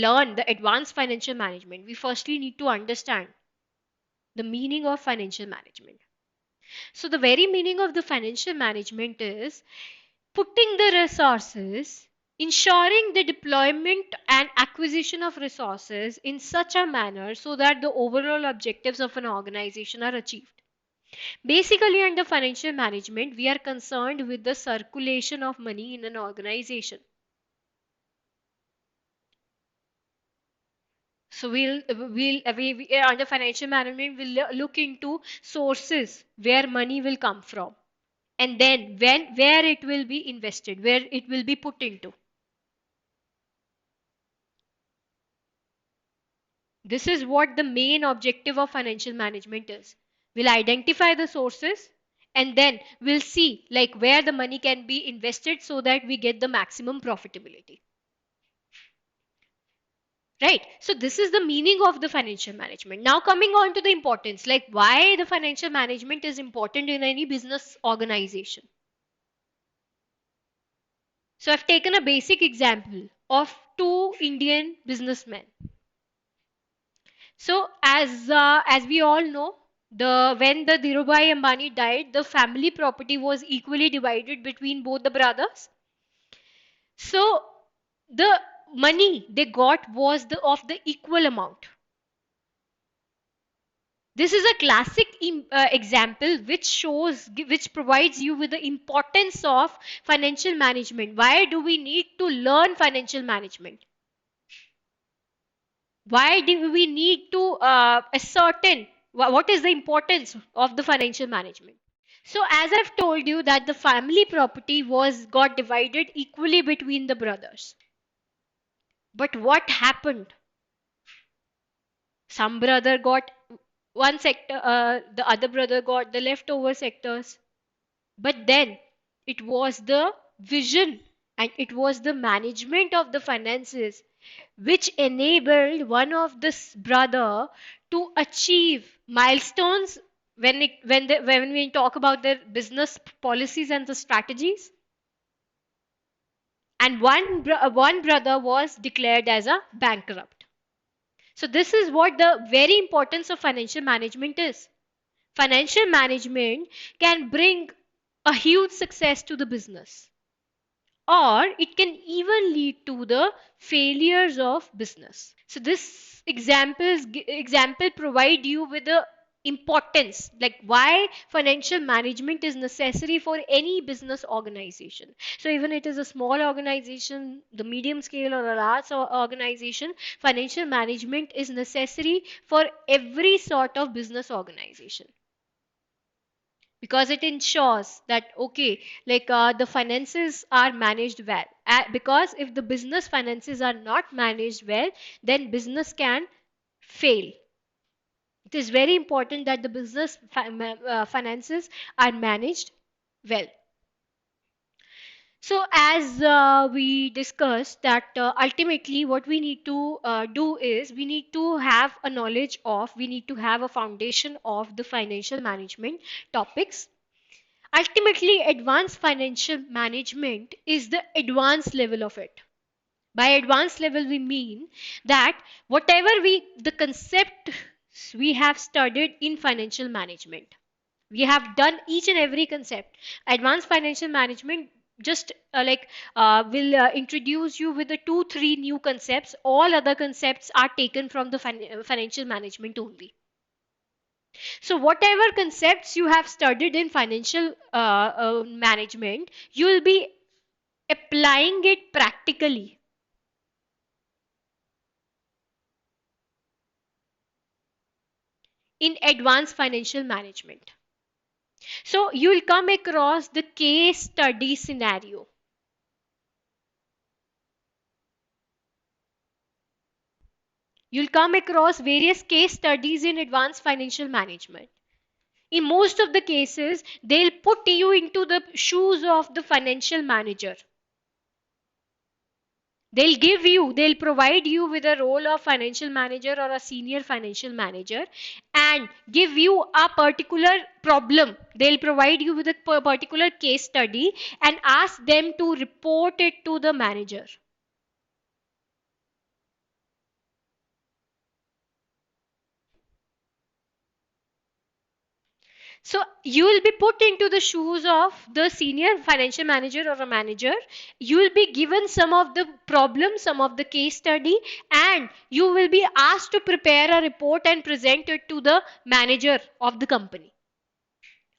learn the advanced financial management, we firstly need to understand the meaning of financial management. So, the very meaning of the financial management is putting the resources, ensuring the deployment and acquisition of resources in such a manner so that the overall objectives of an organization are achieved. Basically, under financial management, we are concerned with the circulation of money in an organization. So under financial management, we'll look into sources where money will come from, and then where it will be invested, where it will be put into. This is what the main objective of financial management is. We'll identify the sources, and then we'll see like where the money can be invested so that we get the maximum profitability. Right? So this is the meaning of the financial management. Now coming on to the importance, like why the financial management is important in any business organization. So I've taken a basic example of two Indian businessmen. So as we all know, when the Dhirubhai Ambani died, the family property was equally divided between both the brothers. So the money they got was of the equal amount. This is a classic example which provides you with the importance of financial management. Why do we need to learn financial management? Why do we need to ascertain what is the importance of the financial management? So as I've told you that the family property got divided equally between the brothers. But what happened? Some brother got one sector, the other brother got the leftover sectors. But then it was the vision and it was the management of the finances which enabled one of this brother to achieve milestones when we talk about their business policies and the strategies. And one brother was declared as a bankrupt. So this is what the very importance of financial management is. Financial management can bring a huge success to the business, or it can even lead to the failures of business. So this example provide you with the importance, like why financial management is necessary for any business organization. So even it is a small organization, the medium scale or a large organization, financial management is necessary for every sort of business organization, because it ensures that okay, like the finances are managed well. Because if the business finances are not managed well, then business can fail. It is very important that the business finances are managed well. So as we discussed that ultimately what we need to do is we need to have a knowledge of, we need to have a foundation of the financial management topics. Ultimately, advanced financial management is the advanced level of it. By advanced level, we mean that whatever the concept we have studied in financial management, we have done each and every concept. Advanced financial management just will introduce you with the 2 3 new concepts. All other concepts are taken from the financial management only. So whatever concepts you have studied in financial management, you will be applying it practically in advanced financial management. So you will come across the case study scenario. You'll come across various case studies in advanced financial management. In most of the cases, they'll put you into the shoes of the financial manager. They'll provide you with a role of financial manager or a senior financial manager and give you a particular problem. They'll provide you with a particular case study and ask them to report it to the manager. So you will be put into the shoes of the senior financial manager or a manager. You will be given some of the problems, some of the case study, and you will be asked to prepare a report and present it to the manager of the company.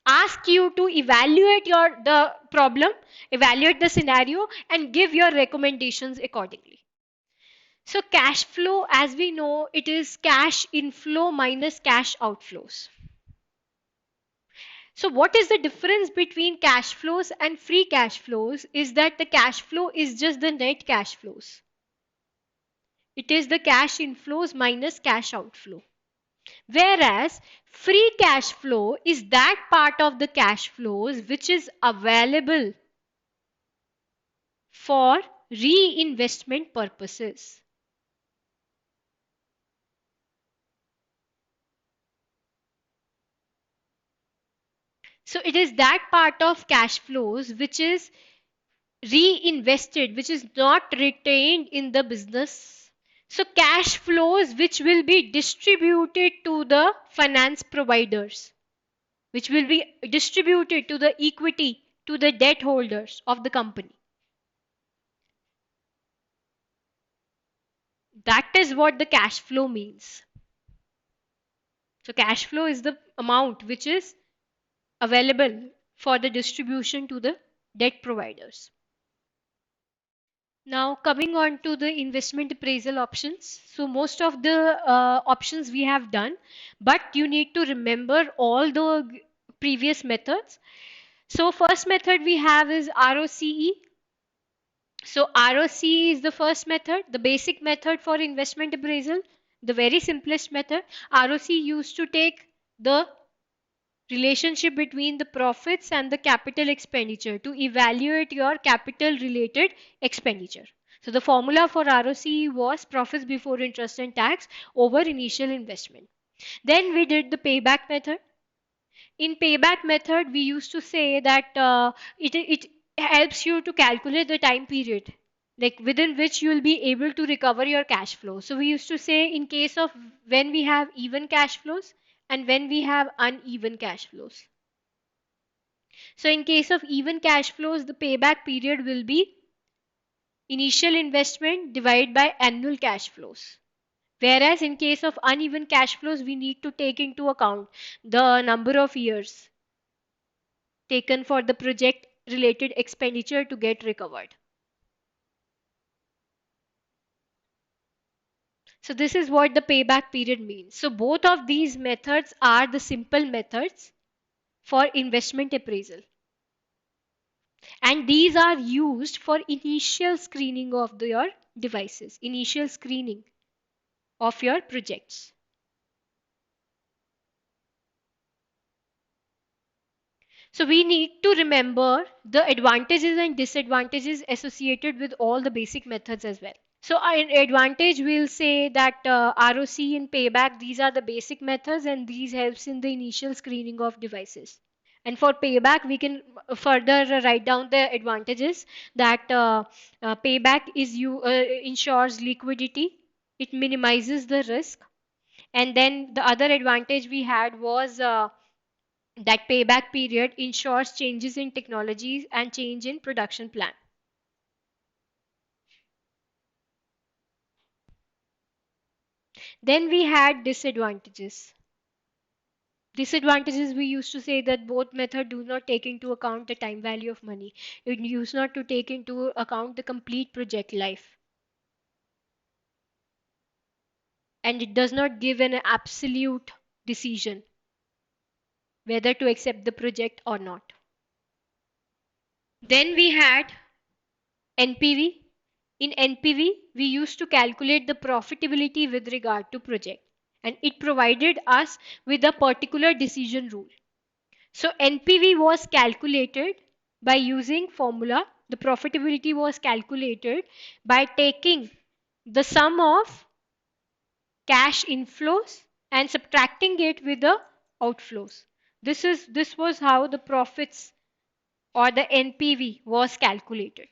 Ask you to evaluate the problem, evaluate the scenario, and give your recommendations accordingly. So cash flow, as we know, it is cash inflow minus cash outflows. So what is the difference between cash flows and free cash flows is that the cash flow is just the net cash flows. It is the cash inflows minus cash outflow. Whereas free cash flow is that part of the cash flows which is available for reinvestment purposes. So it is that part of cash flows which is reinvested, which is not retained in the business. So cash flows which will be distributed to the finance providers, which will be distributed to the equity, to the debt holders of the company. That is what the cash flow means. So cash flow is the amount which is available for the distribution to the debt providers. Now coming on to the investment appraisal options. So most of the options we have done, but you need to remember all the previous methods. So first method we have is ROCE. So ROCE is the first method, the basic method for investment appraisal, the very simplest method. ROCE used to take the relationship between the profits and the capital expenditure to evaluate your capital related expenditure. So the formula for ROCE was profits before interest and tax over initial investment. Then we did the payback method. In payback method, we used to say that it helps you to calculate the time period like within which you will be able to recover your cash flow. So we used to say in case of when we have even cash flows and when we have uneven cash flows. So in case of even cash flows, the payback period will be initial investment divided by annual cash flows. Whereas in case of uneven cash flows, we need to take into account the number of years taken for the project related expenditure to get recovered. So this is what the payback period means. So both of these methods are the simple methods for investment appraisal. And these are used for initial screening of your devices, initial screening of your projects. So we need to remember the advantages and disadvantages associated with all the basic methods as well. So an advantage will say that ROC and payback, these are the basic methods and these helps in the initial screening of devices. And for payback, we can further write down the advantages that payback is ensures liquidity, it minimizes the risk. And then the other advantage we had was that payback period ensures changes in technologies and change in production plan. Then we had disadvantages. Disadvantages, we used to say that both method do not take into account the time value of money. It used not to take into account the complete project life. And it does not give an absolute decision whether to accept the project or not. Then we had NPV. In NPV, we used to calculate the profitability with regard to project, and it provided us with a particular decision rule. So NPV was calculated by using formula. The profitability was calculated by taking the sum of cash inflows and subtracting it with the outflows. This was how the profits or the NPV was calculated.